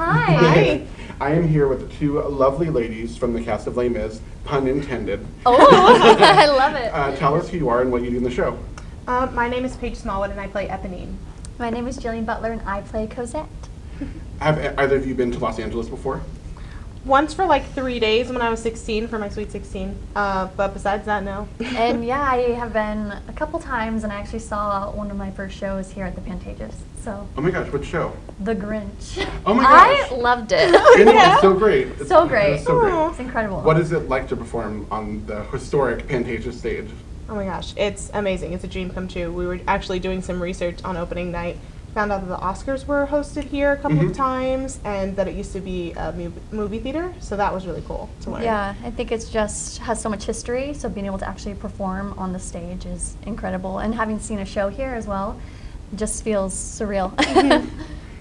Hi. I am here with two lovely ladies from the cast of Les Mis, pun intended. Oh, I love it. Tell us who you are and what you do in the show. My name is Paige Smallwood and I play Eponine. My name is Jillian Butler and I play Cosette. Have either of you been to Los Angeles before? Once for like 3 days when I was 16 for my Sweet 16, but besides that, no. And yeah, I have been a couple times, and I actually saw one of my first shows here at the Pantages. So. Oh my gosh, which show? The Grinch. Oh my gosh. I loved it. It's so great. So great. It's so great. It's incredible. What is it like to perform on the historic Pantages stage? Oh my gosh, it's amazing. It's a dream come true. We were actually doing some research on opening night. Found out that the Oscars were hosted here a couple of times, and that it used to be a movie theater, so that was really cool to learn. Yeah, I think it's just has so much history, so being able to actually perform on the stage is incredible. And having seen a show here as well, just feels surreal.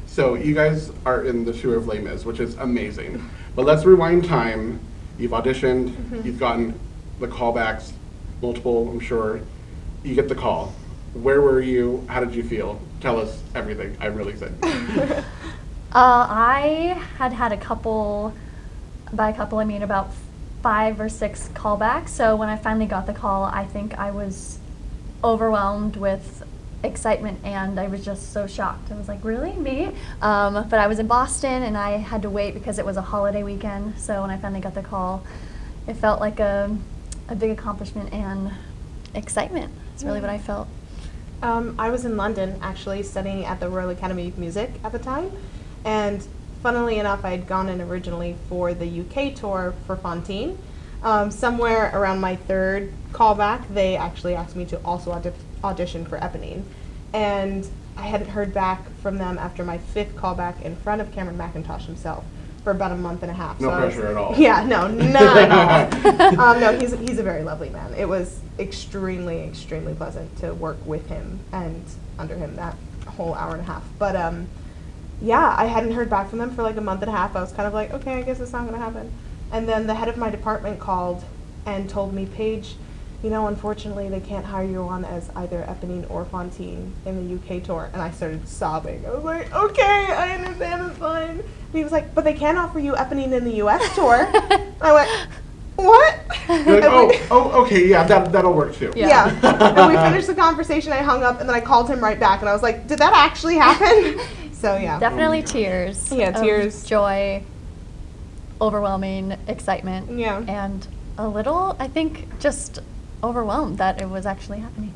So you guys are in the show of Les Mis, which is amazing. But let's rewind time. You've auditioned, you've gotten the callbacks, multiple, I'm sure. You get the call. Where were you? How did you feel? Tell us everything. I'm really excited. I had a couple, by a couple I mean about 5 or 6 callbacks. So when I finally got the call, I think I was overwhelmed with excitement, and I was just so shocked. I was like, really, me? But I was in Boston, and I had to wait because it was a holiday weekend. So when I finally got the call, it felt like a big accomplishment and excitement. That's really what I felt. I was in London actually studying at the Royal Academy of Music at the time, and funnily enough I had gone in originally for the UK tour for Fontaine. Somewhere around my 3rd callback they actually asked me to also audition for Eponine, and I hadn't heard back from them after my 5th callback in front of Cameron Mackintosh himself for about a month and a half. No pressure at all. Yeah, no, none at all. No, he's a very lovely man. It was extremely, extremely pleasant to work with him and under him that whole hour and a half. But yeah, I hadn't heard back from them for like a month and a half. I was kind of like, okay, I guess it's not going to happen. And then the head of my department called and told me, Paige, you know, unfortunately they can't hire you on as either Eponine or Fontaine in the UK tour. And I started sobbing. I was like, okay, I understand, it's fine. And he was like, but they can offer you Eponine in the US tour. I went, what? You're like, okay, yeah, that'll work too. Yeah. And we finished the conversation, I hung up, and then I called him right back, and I was like, did that actually happen? So yeah. Definitely tears. Yeah, of tears. Joy, overwhelming excitement. Yeah. And a little, I think, just overwhelmed that it was actually happening.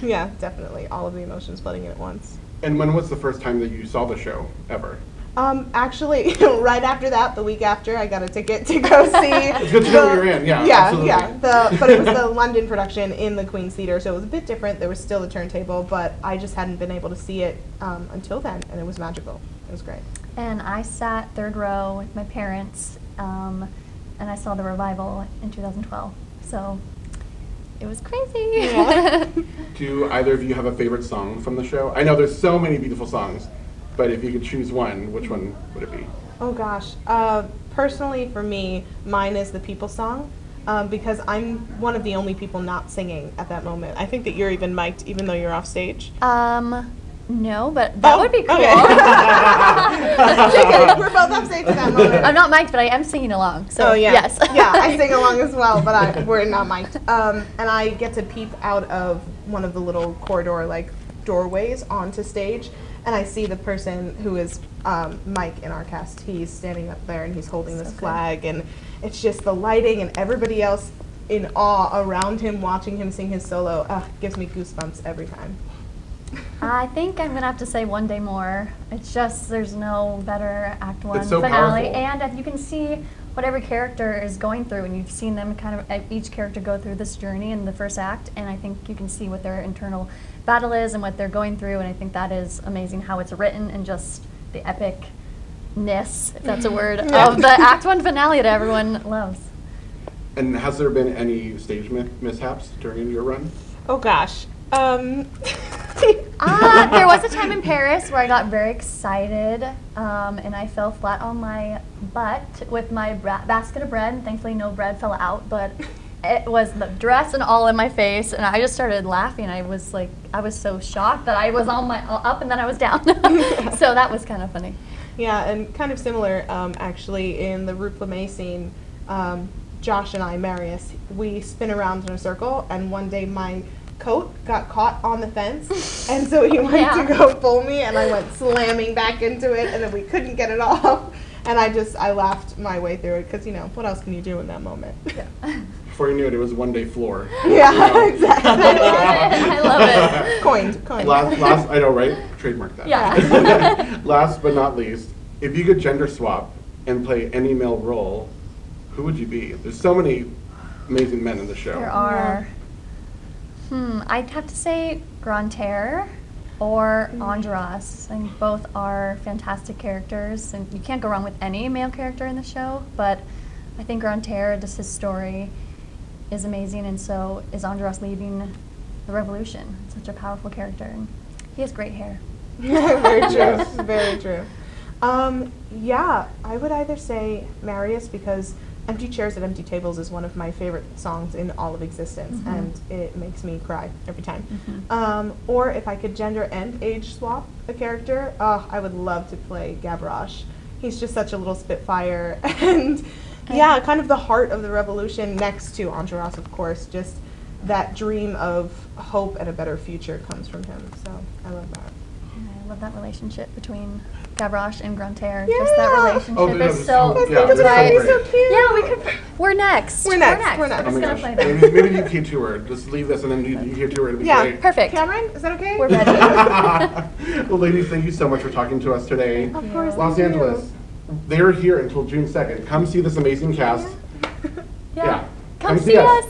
Yeah, definitely. All of the emotions flooding in at once. And when was the first time that you saw the show, ever? Actually, right after that, the week after, I got a ticket to go see. It's good to know you're in, yeah. Absolutely. But it was the London production in the Queen's Theatre, so it was a bit different. There was still the turntable, but I just hadn't been able to see it until then, and it was magical. It was great. And I sat 3rd row with my parents, and I saw the revival in 2012. So it was crazy. Yeah. Do either of you have a favorite song from the show? I know there's so many beautiful songs, but if you could choose one, which one would it be? Oh gosh. Personally, for me, mine is the People Song, because I'm one of the only people not singing at that moment. I think that you're even mic'd, even though you're off stage. No, but that would be cool. Okay, we're both off stage at that moment. I'm not mic'd, but I am singing along. So yeah. Yes. Yeah, I sing along as well, but we're not mic'd. And I get to peep out of one of the little corridor, like, doorways onto stage, and I see the person who is Mike in our cast. He's standing up there and he's holding this flag, and it's just the lighting and everybody else in awe around him watching him sing his solo. Gives me goosebumps every time. I think I'm going to have to say One Day More. It's just, there's no better Act 1 It's so finale. powerful. And if you can see what every character is going through, and you've seen them kind of, each character go through this journey in the first act, and I think you can see what their internal battle is and what they're going through, and I think that is amazing how it's written, and just the epicness, if that's a word, of the Act 1 finale that everyone loves. And has there been any stage mishaps during your run? Oh gosh. There was a time in Paris where I got very excited, and I fell flat on my butt with my basket of bread, and thankfully no bread fell out, but it was the dress and all in my face, and I just started laughing. I was so shocked that I was on my up and then I was down. So that was kind of funny. Yeah, and kind of similar, actually, in the Rue Plumé scene, Josh and I, Marius, we spin around in a circle, and one day my coat got caught on the fence, and so he went Yeah. to go pull me, and I went slamming back into it, and then we couldn't get it off, and I laughed my way through it, because, what else can you do in that moment? Yeah. Before you knew it, it was one day floor. Yeah, exactly. I love it. Coined. Last, I know, right? Trademark that. Yeah. Last but not least, if you could gender swap and play any male role, who would you be? There's so many amazing men in the show. There are. I'd have to say Grantaire or Andras. I think both are fantastic characters, and you can't go wrong with any male character in the show, but I think Grantaire, just his story, is amazing, and so is Andras leading the revolution. Such a powerful character, and he has great hair. Very true. Yes. Very true. Yeah, I would either say Marius, because Empty Chairs at Empty Tables is one of my favorite songs in all of existence, and it makes me cry every time. Or if I could gender and age swap a character, I would love to play Gavroche. He's just such a little spitfire, and yeah, kind of the heart of the revolution next to Enjolras, of course. Just that dream of hope and a better future comes from him, so I love that. I love that relationship between Gavroche and Grantaire. Just that relationship Oh, they're is just so so- yeah, Because they're that so would be so great. cute. Yeah, we could. We're next. We're next. We're I'm next. Oh just my gonna gosh. play that. Maybe you key to her. Just leave this and then you key to her. It'd be Yeah, great. Perfect. Cameron, is that okay? We're ready. Well, ladies, thank you so much for talking to us today. Of course. Los thank you. Angeles, they're here until June 2nd. Come see this amazing cast. Yeah. Yeah. Come see us.